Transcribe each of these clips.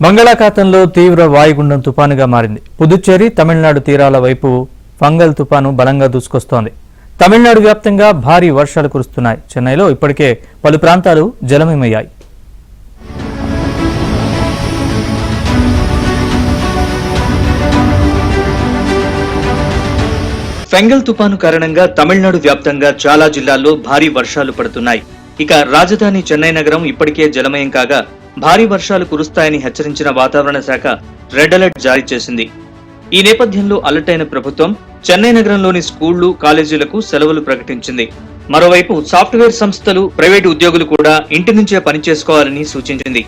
బంగాళాఖాతంలో తీవ్ర వాయుగుండం తుపానుగా మారింది. పుదుచ్చేరి తమిళనాడు తీరాల వైపు ఫంగల్ తుపాను బలంగా దూసుకొస్తోంది. తమిళనాడు వ్యాప్తంగా భారీ వర్షాలు కురుస్తున్నాయి. చెన్నైలో ఇప్పటికే పలు ప్రాంతాలు జలమయమయ్యాయి. ఫెంగల్ తుపాను కారణంగా తమిళనాడు వ్యాప్తంగా చాలా జిల్లాల్లో భారీ వర్షాలు పడుతున్నాయి. ఇక రాజధాని చెన్నై నగరం ఇప్పటికే జలమయం కాగా భారీ వర్షాలు కురుస్తాయని హెచ్చరించిన వాతావరణ శాఖ రెడ్ అలర్ట్ జారీ చేసింది. ఈ నేపథ్యంలో అలర్ట్ అయిన ప్రభుత్వం చెన్నై నగరంలోని స్కూళ్లు, కాలేజీలకు సెలవులు ప్రకటించింది. మరోవైపు సాఫ్ట్వేర్ సంస్థలు, ప్రైవేటు ఉద్యోగులు కూడా ఇంటి నుంచే పనిచేసుకోవాలని సూచించింది.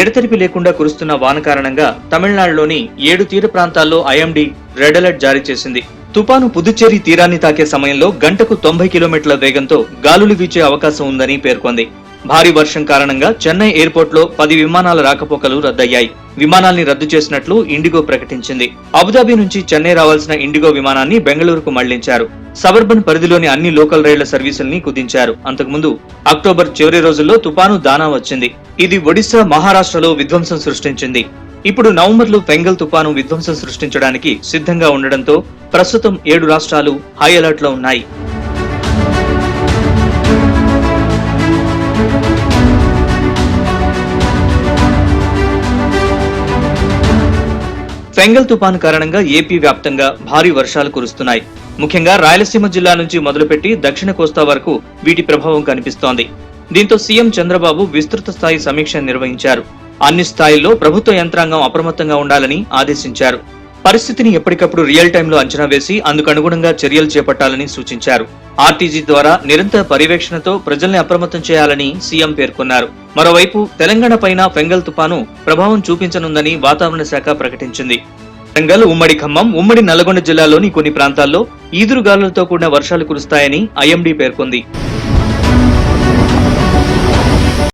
ఎడతెరిపి లేకుండా కురుస్తున్న వాన కారణంగా తమిళనాడులోని 7 తీర ప్రాంతాల్లో ఐఎండీ రెడ్ అలర్ట్ జారీ చేసింది. తుపాను పుదుచ్చేరి తీరాన్ని తాకే సమయంలో గంటకు 90 కిలోమీటర్ల వేగంతో గాలులు వీచే అవకాశం ఉందని పేర్కొంది. భారీ వర్షం కారణంగా చెన్నై ఎయిర్పోర్ట్ లో 10 విమానాల రాకపోకలు రద్దయ్యాయి. విమానాల్ని రద్దు చేసినట్లు ఇండిగో ప్రకటించింది. అబుదాబి నుంచి చెన్నై రావాల్సిన ఇండిగో విమానాన్ని బెంగళూరుకు మళ్లించారు. సబర్బన్ పరిధిలోని అన్ని లోకల్ రైళ్ల సర్వీసుల్ని కుదించారు. అంతకుముందు అక్టోబర్ చివరి రోజుల్లో తుపాను దానా వచ్చింది. ఇది ఒడిశా, మహారాష్ట్రలో విధ్వంసం సృష్టించింది. ఇప్పుడు నవంబర్లో ఫెంగల్ తుపాను విధ్వంసం సృష్టించడానికి సిద్ధంగా ఉండడంతో ప్రస్తుతం 7 రాష్ట్రాలు హై అలర్ట్ లో ఉన్నాయి. ఫెంగల్ తుపాను కారణంగా ఏపీ వ్యాప్తంగా భారీ వర్షాలు కురుస్తున్నాయి. ముఖ్యంగా రాయలసీమ జిల్లా నుంచి మొదలుపెట్టి దక్షిణ కోస్తా వరకు వీటి ప్రభావం కనిపిస్తోంది. దీంతో సీఎం చంద్రబాబు విస్తృత స్థాయి సమీక్ష నిర్వహించారు. అన్ని స్థాయిల్లో ప్రభుత్వ యంత్రాంగం అప్రమత్తంగా ఉండాలని ఆదేశించారు. పరిస్థితిని ఎప్పటికప్పుడు రియల్ టైంలో అంచనా వేసి అందుకనుగుణంగా చర్యలు చేపట్టాలని సూచించారు. ఆర్టీజీ ద్వారా నిరంతర పర్యవేక్షణతో ప్రజల్ని అప్రమత్తం చేయాలని సీఎం పేర్కొన్నారు. మరోవైపు తెలంగాణ పైన ఫెంగల్ తుపాను ప్రభావం చూపించనుందని వాతావరణ శాఖ ప్రకటించింది. వరంగల్, ఉమ్మడి ఖమ్మం, ఉమ్మడి నల్గొండ జిల్లాలోని కొన్ని ప్రాంతాల్లో ఈదురుగాలులతో కూడిన వర్షాలు కురుస్తాయని ఐఎండీ పేర్కొంది.